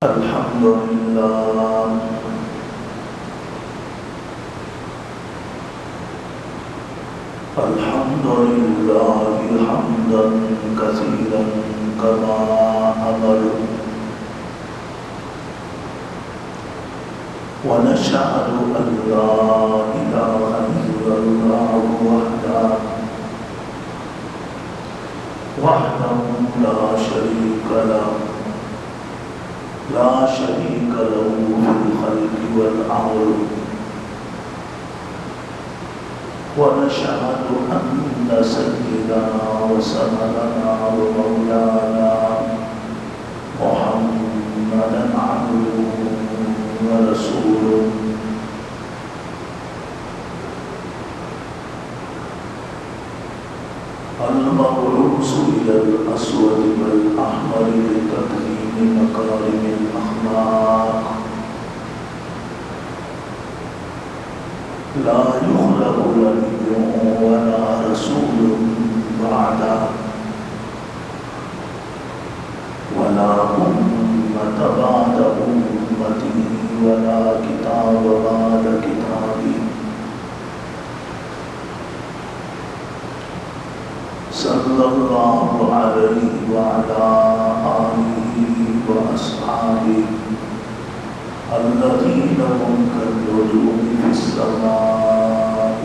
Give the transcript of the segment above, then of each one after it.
الحمد لله الحمد لله حمدا كثيرا كما أمر ونشهد أن لا إله إلا الله وحده لا شريك له لا شريك له في الخلق والأمر ونشهد أن سيدنا وسندنا ومولانا محمدا عبده ورسوله المبعوث إلى الأسود والأحمر لتكريم مكارم الأخلاق لا يخلق نبي ولا رسول بعده ولا أمة بعد أمته ولا كتاب بعد كتابه صلى الله عليه وعلى آله وأصحابه الذين هم كالنجوم في السماء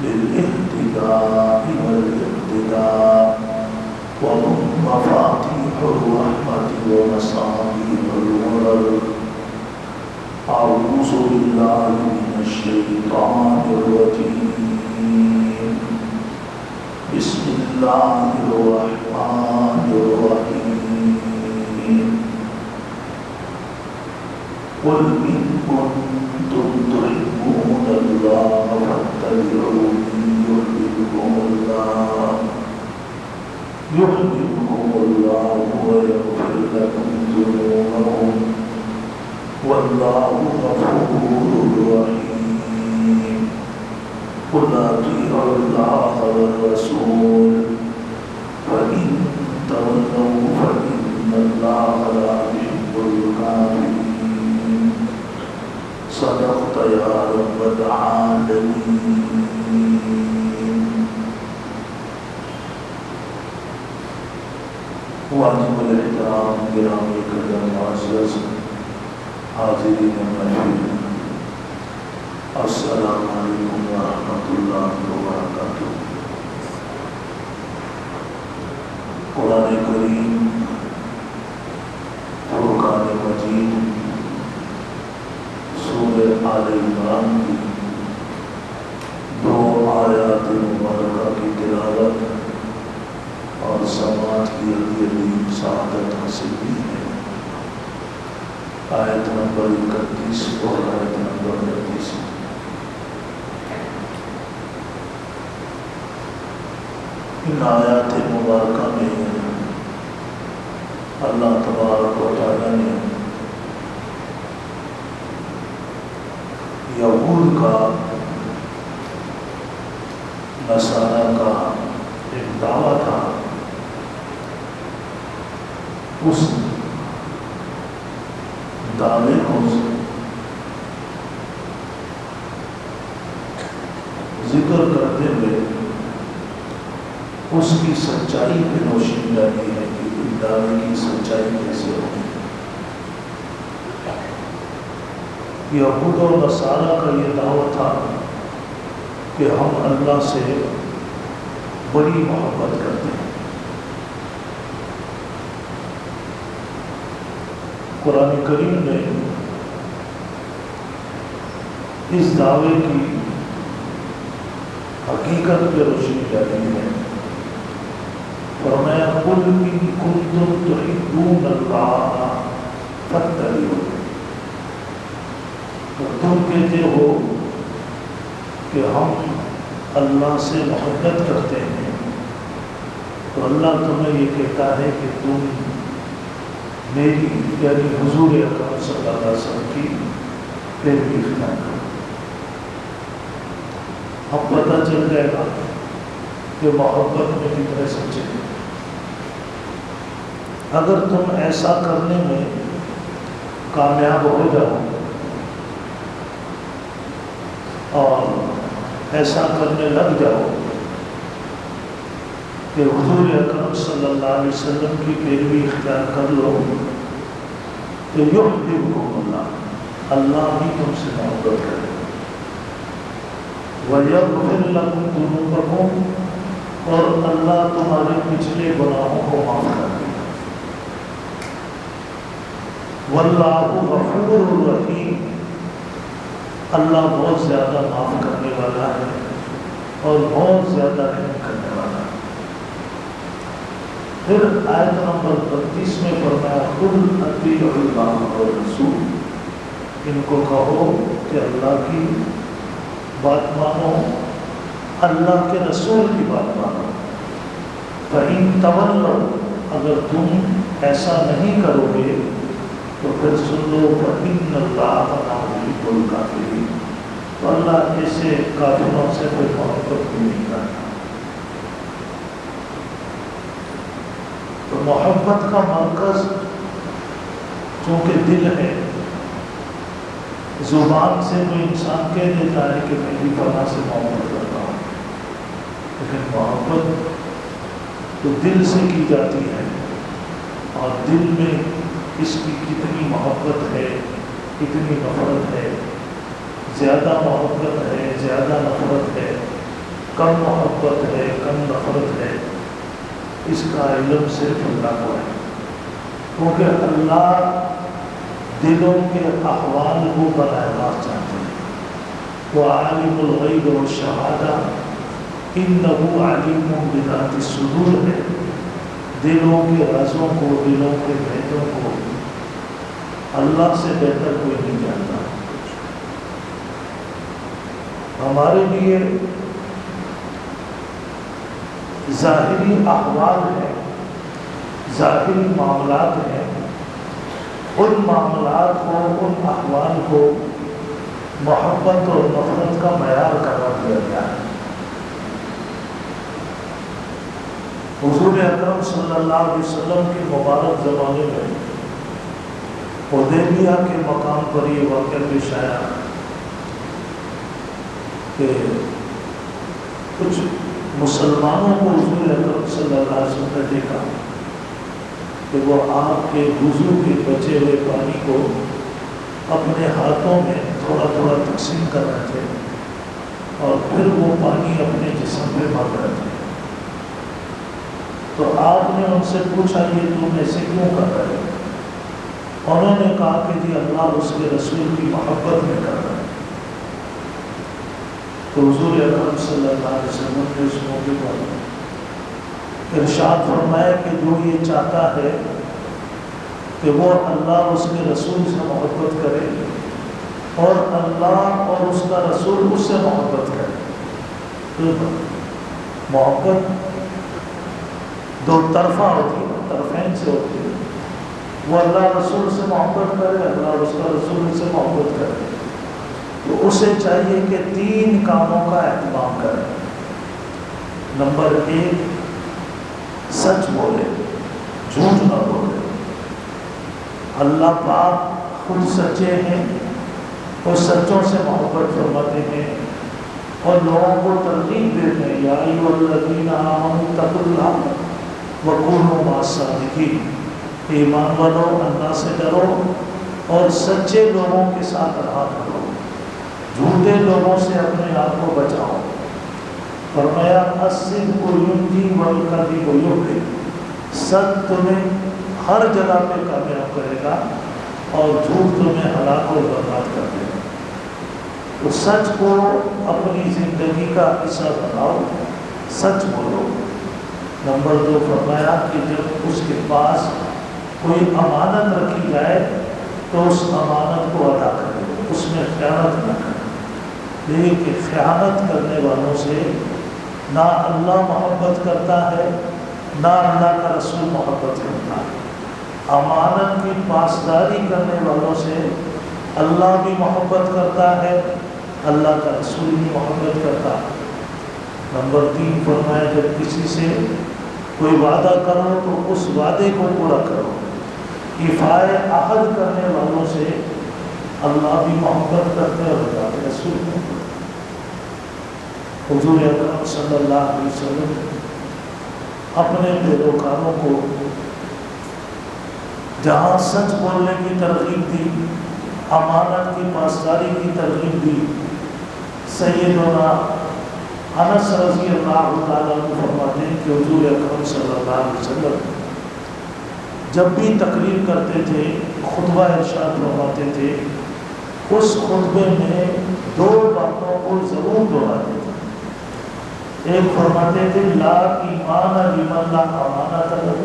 للاهتداء والاقتداء وهم مفاتيح الرحمة ومصابيح الغرر. أعوذ بالله من الشيطان الرجيم. بسم الله الرحمن الرحيم. قل إن كنتم تحبون الله فاتبعوني يحببكم الله ويغفر لكم ذنوبكم والله غفور رحيم. قل أطيعوا الله والرسول فإن تولوا فإن الله لا يحب الكافرين. صدقت يا رب العالمين. واجب الاحترام گرامی قدر معزز حاضرین محفل، السلام علیکم ورحمۃ اللہ وبرکاتہ. قرآن کریم فرقان مجید سورہ آل عمران کی 2 آیات مبارکہ کی تلاوت اور سماعت کی عظیم سعادت حاصل کی ہے. آیت نمبر 31 اور آیت نمبر 32. ان آیات مبارکہ میں اللہ تبارک و تعالی نے یہود کا، نصارہ کا ایک دعویٰ تھا، اس دعوے کو ذکر کرتے ہوئے اس کی سچائی پہ روشنی ڈالی ہے کہ اس دعوے کی سچائی کیسے ہوگی. یہود اور نصارہ کا یہ دعویٰ تھا کہ ہم اللہ سے بڑی محبت کرتے ہیں. قرآن کریم نے اس دعوے کی حقیقت پہ روشنی ڈالی ہے. فرمایا قل ان کنتم تحبون اللہ فاتبعونی. تم کہتے ہو کہ ہم اللہ سے محبت کرتے ہیں، تو اللہ تمہیں یہ کہتا ہے کہ تم میری یعنی حضور اکرم صلی اللہ علیہ وسلم کی پیروی اختیار کرو. اب پتہ چل جائے گا کہ محبت میں کتنے سچے ہیں. اگر تم ایسا کرنے میں کامیاب ہو جاؤ اور ایسا کرنے لگ جاؤ کہ حضور اکرم صلی اللہ علیہ وسلم کی پیروی اختیار کر لو تو یحببکم اللہ، اللہ بھی تم سے محبت کرے، وَيَغْفِرْ لَكُمْ ذُنُوبَكُمْ، اور اللہ تمہارے پچھلے گناہوں کو معاف کر دے گا، وَاللَّهُ غَفُورٌ رَحِيمٌ، اللہ بہت زیادہ معاف کرنے والا ہے اور بہت زیادہ رحم کرنے والا ہے۔ پھر آیت نمبر 32 میں فرمایا قُلْ أَطِیعُوا اللَّهَ وَالرَّسُولَ، ان کو کہو کہ اللہ کی بات مانو، اللہ کے رسول کی بات مانو، فَإِن تَوَلَّوْا، اگر تم ایسا نہیں کرو گے تو پھر سن لو فَإِنَّ اللَّهَ لَا يُحِبُّ الْكَافِرِينَ، تو اللہ ایسے کافروں سے کوئی محبت بھی نہیں کرتا۔ تو محبت کا مرکز چونکہ دل ہے، زبان سے کوئی انسان کہہ دیتا ہے کہ میں بھی فلاں سے محبت کرتا ہوں، لیکن محبت تو دل سے کی جاتی ہے، اور دل میں اس کی کتنی محبت ہے، کتنی نفرت ہے، زیادہ محبت ہے، زیادہ نفرت ہے، کم محبت ہے، کم نفرت ہے، اس کا علم صرف اللہ کو ہے، کیونکہ اللہ دلوں کے احوال کو براہ راست جانتے ہیں۔ وہ عالم الغیب والشہادہ انہ علیم بذات الصدور ہے، دلوں کے رازوں کو، دلوں کے بھیدوں کو اللہ سے بہتر کوئی نہیں جانتا۔ ہمارے لیے ظاہری احوال ہیں، ظاہری معاملات ہیں، ان معاملات کو، ان احوال کو محبت اور نفرت کا معیار قرار دیا گیا ہے۔ حضور اکرم صلی اللہ علیہ وسلم کے مبارک زمانے میں حدیبیہ کے مقام پر یہ واقعہ پیش آیا کہ کچھ مسلمانوں کو حضور اکرم صلی اللہ علیہ وسلم نے دیکھا کہ وہ آپ کے وضو کے بچے ہوئے پانی کو اپنے ہاتھوں میں تھوڑا تھوڑا تقسیم کر رہے تھے اور پھر وہ پانی اپنے جسم پہ بھر رہے تھے۔ تو آپ نے ان سے پوچھا یہ تم ایسے کیوں کر رہے ہو؟ انہوں نے کہا کہ جی اللہ اس کے رسول کی محبت میں کر رہے ہیں۔ تو حضور اکرم صلی اللہ علیہ وسلم نے اس موقع پر ارشاد فرمایا کہ جو یہ چاہتا ہے کہ وہ اللہ اس کے رسول سے محبت کرے اور اللہ اور اس کا رسول اس سے محبت کرے، تو محبت دو طرفہ ہوتی ہے، طرفین سے ہوتی ہے، وہ اللہ رسول سے محبت کرے، اللہ اس کا رسول سے محبت کرے، تو اسے چاہیے کہ 3 کاموں کا اہتمام کرے۔ نمبر 1، سچ بولے، جھوٹ نہ بولے۔ اللہ پاک خود سچے ہیں، وہ سچوں سے محبت فرماتے ہیں اور لوگوں کو ترغیب دیتے ہیں، یا ایھا الذین آمنوا اتقوا اللہ وکونوا مع الصادقین، ایمان والو اللہ سے ڈرو اور سچے لوگوں کے ساتھ رہا کرو، جھوٹے لوگوں سے اپنے آپ کو بچاؤ۔ فرمایا الصدق ینجی والکذب یہلک، سچ تمہیں ہر جگہ پہ کامیاب کرے گا اور جھوٹ تمہیں ہلاک اور برباد کر دے گا۔ تو سچ کو اپنی زندگی کا حصہ بناؤ، سچ بولو۔ نمبر 2 فرمایا کہ جب اس کے پاس کوئی امانت رکھی جائے تو اس امانت کو ادا کرے، اس میں خیانت نہ کرے، لیکن خیانت کرنے والوں سے نہ اللہ محبت کرتا ہے نہ اللہ کا رسول محبت کرتا ہے۔ امانت کی پاسداری کرنے والوں سے اللہ بھی محبت کرتا ہے، اللہ کا رسول بھی محبت کرتا ہے۔ نمبر 3 فرمایا جب کسی سے کوئی وعدہ کرو تو اس وعدے کو پورا کرو۔ ایفائے عہد کرنے والوں سے اللہ بھی محبت کرتے اور اللہ رسول بھی۔ حضور اکرم صلی اللہ علیہ وسلم اپنے پیروکاروں کو جہاں سچ بولنے کی ترغیب دی، امانت کی پاسداری کی ترغیب دی، سیدنا انس رضی اللہ تعالیٰ عنہ فرماتے ہیں کہ حضور اکرم صلی اللہ علیہ وسلم جب بھی تقریر کرتے تھے، خطبہ ارشاد فرماتے تھے، اس خطبے میں دو باتوں کو ضرور دہراتے تھے۔ ایک فرماتے تھے لا ایمان لمن لا امانۃ لہ،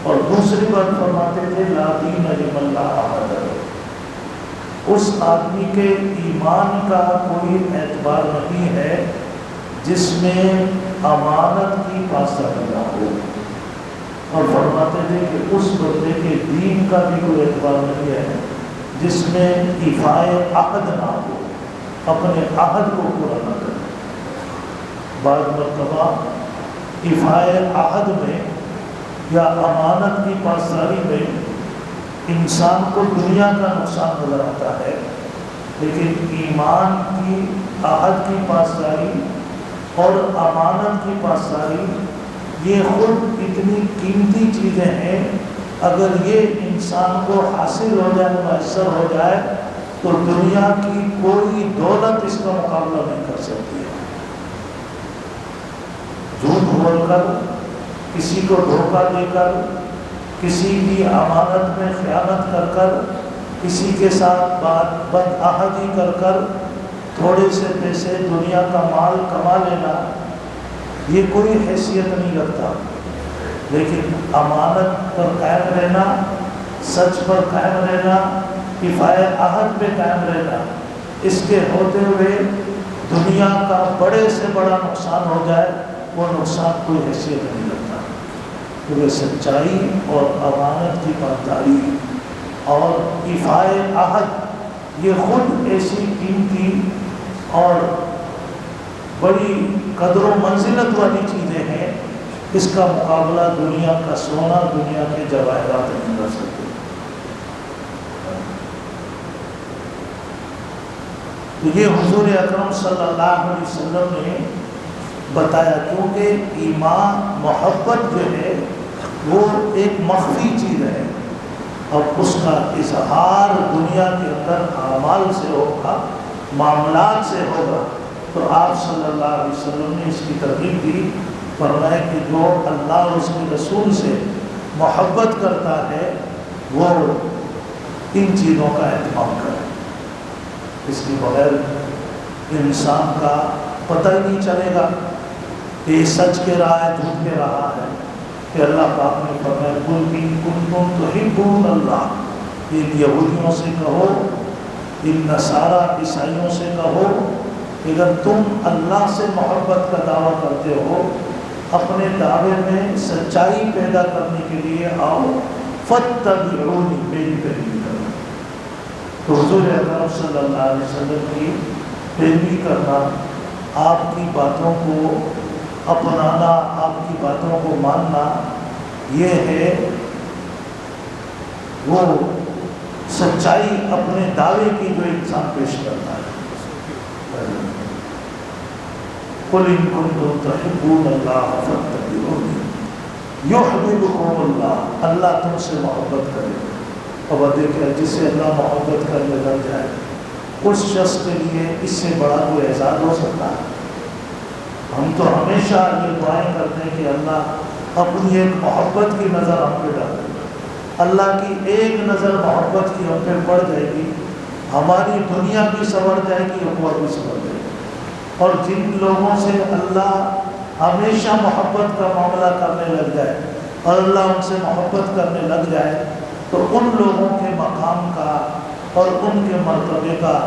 اور دوسری بات فرماتے تھے لا دین لمن لا عہد لہ۔ اس آدمی کے ایمان کا کوئی اعتبار نہیں ہے جس میں امانت کی پاسداری نہ ہو، اور فرماتے تھے کہ اس بندے کے دین کا بھی کوئی اعتبار نہیں ہے جس میں ایفائے عہد نہ ہو، اپنے عہد کو پورا نہ کرے۔ بعض مرتبہ ایفائے عہد میں یا امانت کی پاسداری میں انسان کو دنیا کا نقصان نظر آتا ہے، لیکن ایمان کی، عہد کی پاسداری اور امانت کی پاسداری یہ خود اتنی قیمتی چیزیں ہیں، اگر یہ انسان کو حاصل ہو جائے، میسر ہو جائے، تو دنیا کی کوئی دولت اس کا مقابلہ نہیں کر سکتی ہے۔ جھوٹ بول کر، کسی کو دھوکہ دے کر، کسی کی امانت میں خیانت کر کر، کسی کے ساتھ بد عہدی کر کر تھوڑے سے پیسے، دنیا کا مال کما لینا، یہ کوئی حیثیت نہیں رکھتا، لیکن امانت پر قائم رہنا، سچ پر قائم رہنا، ایفائے عہد پہ قائم رہنا، اس کے ہوتے ہوئے دنیا کا بڑے سے بڑا نقصان ہو جائے، وہ نقصان کوئی حیثیت نہیں رکھتا۔ کیونکہ سچائی اور امانت کی پاسداری اور ایفائے عہد یہ خود ایسی قیمتی اور بڑی قدر و منزلت والی چیزیں ہیں، اس کا مقابلہ دنیا کا سونا، دنیا کے جواہرات نہیں کر سکتے۔ تو یہ حضور اکرم صلی اللہ علیہ وسلم نے بتایا، کیونکہ ایمان، محبت جو ہے وہ ایک مخفی چیز ہے، اور اس کا اظہار دنیا کے اندر اعمال سے ہوگا، معاملات سے ہوگا۔ تو آپ صلی اللہ علیہ وسلم نے اس کی ترغیب دی، فرمایا کہ جو اللہ اور اس کے رسول سے محبت کرتا ہے وہ ان چیزوں کا اہتمام کرے۔ اس کے بغیر انسان کا پتہ ہی نہیں چلے گا کہ یہ سچ کہہ رہا ہے، جھوٹ کہہ رہا ہے۔ کہ اللہ پاک نے فرمایا قل ان کنتم تحبون اللہ، ان یہودیوں سے کہو، ان نصارہ عیسائیوں سے کہو کہ اگر تم اللہ سے محبت کا دعویٰ کرتے ہو، اپنے دعوے میں سچائی پیدا کرنے کے لیے آؤ، فاتبعونی، میری پیروی کرو۔ تو حضور اکرم صلی اللہ علیہ وسلم کی پیروی کرنا، آپ کی باتوں کو اپنانا، آپ کی باتوں کو ماننا، یہ ہے وہ سچائی اپنے دعوے کی جو انسان پیش کرتا ہے۔ قل ان کنتم تحبون اللہ فاتبعونی یحببکم اللہ، اللہ تم سے محبت کرے۔ اور دیکھیں، جسے اللہ محبت کرنے لگ جائے، اس شخص کے لیے اس سے بڑا کوئی اعزاز ہو سکتا ہے؟ ہم تو ہمیشہ یہ دعائیں کرتے ہیں کہ اللہ اپنی ایک محبت کی نظر ہم پہ ڈالے۔ اللہ کی ایک نظر محبت کی ہم پہ پڑ جائے گی، ہماری دنیا بھی سنور جائے گی، اخروت بھی سنور جائے گی۔ اور جن لوگوں سے اللہ ہمیشہ محبت کا معاملہ کرنے لگ جائے اور اللہ ان سے محبت کرنے لگ جائے، تو ان لوگوں کے مقام کا اور ان کے مرتبے کا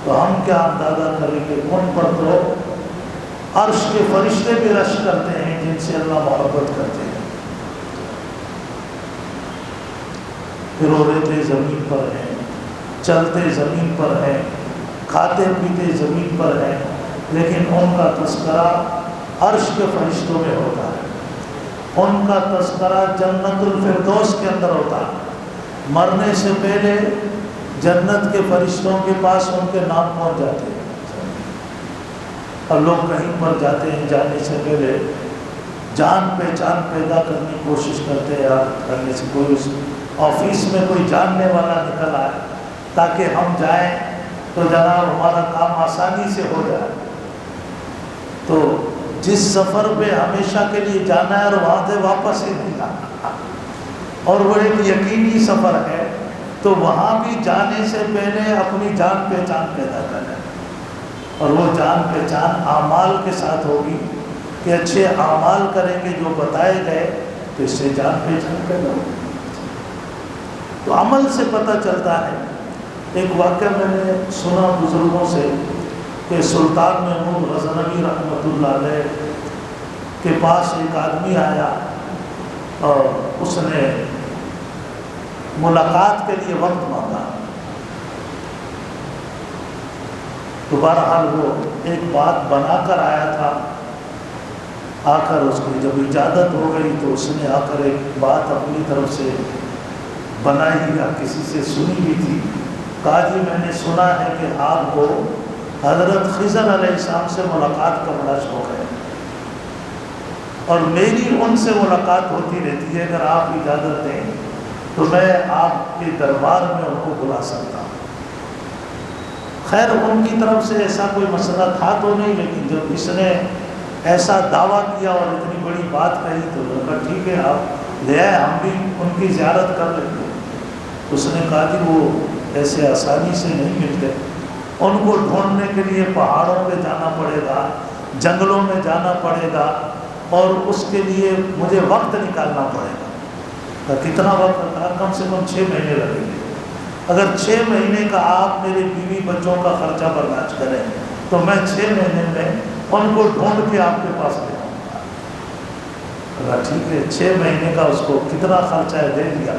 تو ہم کیا اندازہ کریں کہ ان پر تو عرش کے فرشتے بھی رش کرتے ہیں جن سے اللہ محبت کرتے ہیں۔ پھر وہ رہتے زمین پر ہیں، چلتے زمین پر ہیں، کھاتے پیتے زمین پر ہیں، لیکن ان کا تذکرہ عرش کے فرشتوں میں ہوتا ہے۔ ان کا تذکرہ جنت الفردوس کے اندر ہوتا ہے، مرنے سے پہلے جنت کے فرشتوں کے پاس ان کے نام پہنچ جاتے ہیں۔ اور لوگ کہیں پر جاتے ہیں، جانے سے پہلے جان پہچان پیدا کرنے کی کوشش کرتے ہیں، کرنے سے کوئی اس آفس میں کوئی جاننے والا نکل آئے تاکہ ہم جائیں تو جناب ہمارا کام آسانی سے ہو جائے۔ تو جس سفر پہ ہمیشہ کے لیے جانا ہے اور وہاں سے واپس ہی نہیں جانا، اور وہ ایک یقینی سفر ہے، تو وہاں بھی جانے سے پہلے اپنی جان پہچان پیدا کریں، اور وہ جان پہچان اعمال کے ساتھ ہوگی کہ اچھے اعمال کریں گے جو بتائے گئے تو اس سے جان پہچان پیدا ہوگی۔ تو عمل سے پتہ چلتا ہے۔ ایک واقعہ میں نے سنا بزرگوں سے کہ سلطان محمود غزنوی رحمۃ اللہ علیہ کے پاس ایک آدمی آیا اور اس نے ملاقات کے لیے وقت مانگا۔ تو بہرحال وہ ایک بات بنا کر آیا تھا، آ کر اس کی جب اجازت ہو گئی تو اس نے آ کر ایک بات اپنی طرف سے بنائی یا کسی سے سنی بھی تھی۔ کہا جی میں نے سنا ہے کہ آپ کو حضرت خضر علیہ السلام سے ملاقات کا بڑا شوق ہے، اور میری ان سے ملاقات ہوتی رہتی ہے، اگر آپ اجازت دیں تو میں آپ کے دربار میں ان کو بلا سکتا ہوں۔ خیر ان کی طرف سے ایسا کوئی مسئلہ تھا تو نہیں، لیکن جب اس نے ایسا دعویٰ کیا اور اتنی بڑی بات کہی تو لگا ٹھیک ہے آپ لے آئے، ہم بھی ان کی زیارت کر لیں گے۔ اس نے کہا کہ وہ ایسے آسانی سے نہیں ملتے، ان کو ڈھونڈنے کے لیے پہاڑوں پہ جانا پڑے گا، جنگلوں میں جانا پڑے گا، اور اس کے لیے مجھے وقت نکالنا پڑے گا۔ تو کتنا وقت لگا؟ کم سے کم 6 مہینے لگیں گے۔ اگر 6 مہینے کا آپ میرے بیوی بچوں کا خرچہ برداشت کریں تو میں 6 مہینے میں ان کو ڈھونڈ کے آپ کے پاس لے آؤں گا۔ کہا ٹھیک ہے، 6 مہینے کا اس کو کتنا خرچہ ہے دے دیا،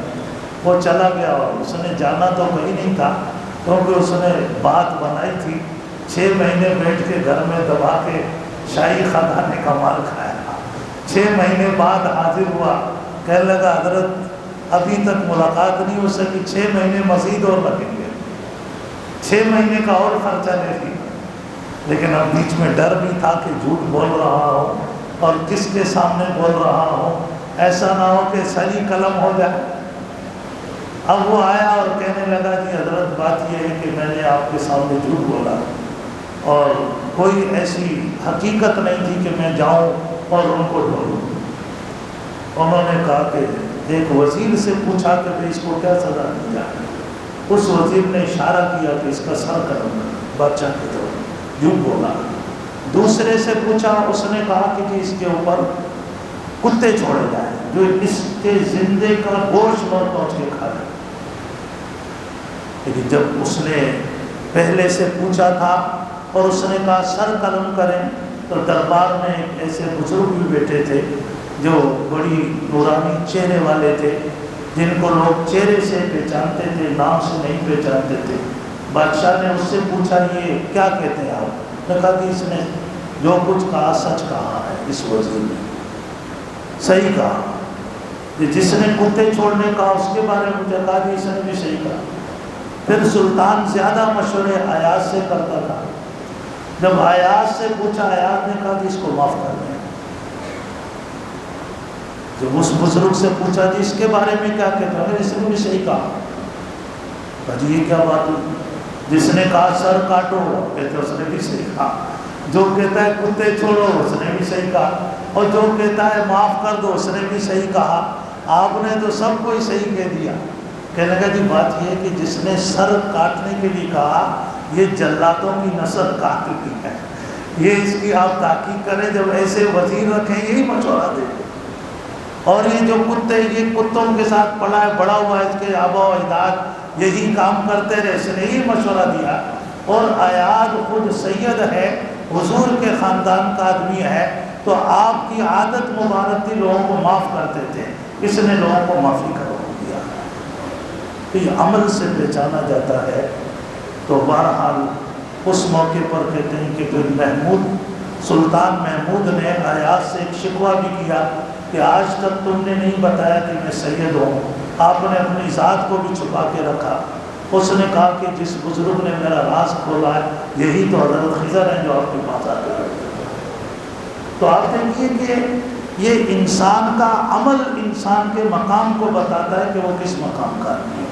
وہ چلا گیا۔ اور اس نے جانا تو کہیں نہیں تھا کیونکہ اس نے بات بنائی تھی، 6 مہینے بیٹھ کے گھر میں دبا کے شاہی خزانے کا مال کھایا۔ 6 مہینے بعد حاضر ہوا، کہنے لگا حضرت ابھی تک ملاقات نہیں ہو سکی، 6 مہینے مزید اور لگیں گے، 6 مہینے کا اور خرچہ لے لیا۔ لیکن اب بیچ میں ڈر بھی تھا کہ جھوٹ بول رہا ہوں اور کس کے سامنے بول رہا ہوں، ایسا نہ ہو کہ سری قلم ہو جائے۔ اب وہ آیا اور کہنے لگا جی حضرت بات یہ ہے کہ میں نے آپ کے سامنے جھوٹ بولا، اور کوئی ایسی حقیقت نہیں تھی کہ میں جاؤں اور ان کو ڈھونڈوں۔ انہوں نے کہا کہ ایک وزیر سے پوچھا کہ بھئی اس کو کیا سزا دی جائے۔ اس وزیر نے اشارہ کیا کہ اس کا سر قلم بادشاہ کی طرف، جھوٹ بولا۔ دوسرے سے پوچھا، اس نے کہا کہ جی اس کے اوپر کتے چھوڑے جائیں جو اس کے زندے کا گوشت پر پہنچ کے کھا لیں۔ لیکن جب اس نے پہلے سے پوچھا تھا اور اس نے کہا سر قلم کریں، تو دربار میں ایک ایسے بزرگ بھی بیٹھے تھے جو بڑی نورانی چہرے والے تھے، جن کو لوگ چہرے سے پہچانتے تھے، نام سے نہیں پہچانتے تھے۔ بادشاہ نے اس سے پوچھا یہ کیا کہتے ہیں آپ؟ نے کہا کہ اس نے جو کچھ کہا سچ کہا ہے، اس وزیر نے صحیح کہا۔ جس نے کتے چھوڑنے کہا اس کے بارے میں مجھے کہا کہ اس نے بھی صحیح کہا۔ پھر سلطان زیادہ مشورے ایاز سے کرتا تھا، جب ایاز سے پوچھا، ایاز نے کہا کہ اس کو معاف کر دیں۔ جب اس بزرگ سے پوچھا جی اس کے بارے میں کیا کہتے ہیں، اس نے بھی صحیح کہا۔ جی یہ کیا بات ہوئی؟ جس نے کہا سر کاٹو، کہتے اس نے بھی صحیح کہا۔ جو کہتا ہے کتے چھوڑو، اس نے بھی صحیح کہا۔ اور جو کہتا ہے معاف کر دو، اس نے بھی صحیح کہا۔ آپ نے تو سب کو ہی صحیح کہہ دیا۔ کہنے لگا جی بات یہ ہے کہ جس نے سر کاٹنے کے لیے کہا یہ جلاتوں کی نسل کاٹ چکی ہے، یہ اس کی آپ تحقیق کریں، جب ایسے وزیر رکھیں یہی مشورہ دیں۔ اور یہ جو کتے، یہ کتوں کے ساتھ پڑا ہے، بڑا ہوا ہے، اس کے آبا و اجداد یہی کام کرتے رہے، اس نے یہی مشورہ دیا۔ اور ایاز خود سید ہے، حضور کے خاندان کا آدمی ہے، تو آپ کی عادت مبارک تھی لوگوں کو معاف کرتے تھے، اس نے لوگوں کو معافی کا حکم دیا۔ تو یہ عمل سے پہچانا جاتا ہے۔ تو بہرحال اس موقع پر کہتے ہیں کہ پھر محمود، سلطان محمود نے ایاز سے ایک شکوہ بھی کیا کہ آج تک تم نے نہیں بتایا کہ میں سید ہوں، آپ نے اپنی ذات کو بھی چھپا کے رکھا۔ اس نے کہا کہ جس بزرگ نے میرا راز کھولا ہے یہی تو حضرت خضر ہیں جو آپ کے پاس آتے ہیں۔ تو آپ دیکھیے کہ یہ انسان کا عمل انسان کے مقام کو بتاتا ہے کہ وہ کس مقام کا آدمی ہے۔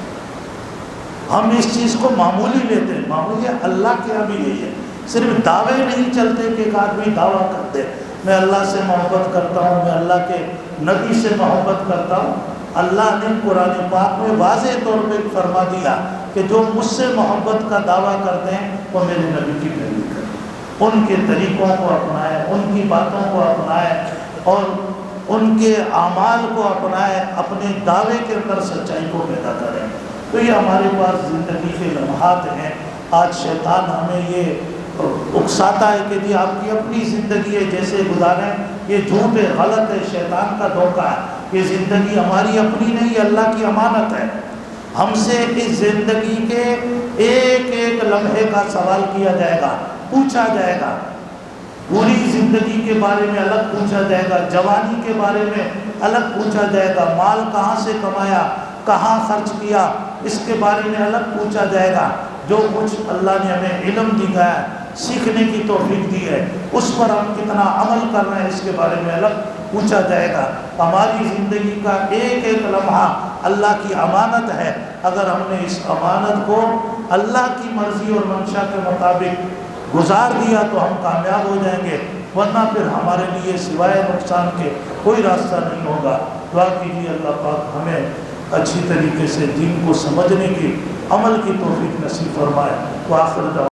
ہم اس چیز کو معمولی لیتے ہیں، معمولی اللہ کے یہاں بھی یہی ہے۔ صرف دعوے نہیں چلتے کہ ایک آدمی دعویٰ کرتے میں اللہ سے محبت کرتا ہوں، میں اللہ کے نبی سے محبت کرتا ہوں۔ اللہ نے قرآن پاک میں واضح طور پہ فرما دیا کہ جو مجھ سے محبت کا دعویٰ کرتے ہیں وہ میرے نبی کی پیروی کریں، ان کے طریقوں کو اپنائیں، ان کی باتوں کو اپنائیں اور ان کے اعمال کو اپنائیں، اپنے دعوے کے اندر سچائی کو پیدا کریں۔ تو یہ ہمارے پاس زندگی کے لمحات ہیں۔ آج شیطان ہمیں یہ اکساتا ہے کہ جی آپ کی اپنی زندگی ہے، جیسے گزاریں، یہ جھوٹ ہے، غلط ہے، شیطان کا دھوکہ ہے۔ یہ زندگی ہماری اپنی نہیں، اللہ کی امانت ہے۔ ہم سے اس زندگی کے ایک ایک لمحے کا سوال کیا جائے گا، پوچھا جائے گا۔ پوری زندگی کے بارے میں الگ پوچھا جائے گا، جوانی کے بارے میں الگ پوچھا جائے گا، مال کہاں سے کمایا، کہاں خرچ کیا، اس کے بارے میں الگ پوچھا جائے گا۔ جو کچھ اللہ نے ہمیں علم دیا ہے، سیکھنے کی توفیق دی ہے، اس پر ہم کتنا عمل کر رہے ہیں اس کے بارے میں الگ پوچھا جائے گا۔ ہماری زندگی کا ایک ایک لمحہ اللہ کی امانت ہے۔ اگر ہم نے اس امانت کو اللہ کی مرضی اور منشا کے مطابق گزار دیا تو ہم کامیاب ہو جائیں گے، ورنہ پھر ہمارے لیے سوائے نقصان کے کوئی راستہ نہیں ہوگا۔ دعا کیجیے اللہ پاک ہمیں اچھی طریقے سے دین کو سمجھنے کی، عمل کی توفیق نصیب فرمائے۔ وآخر دعوانا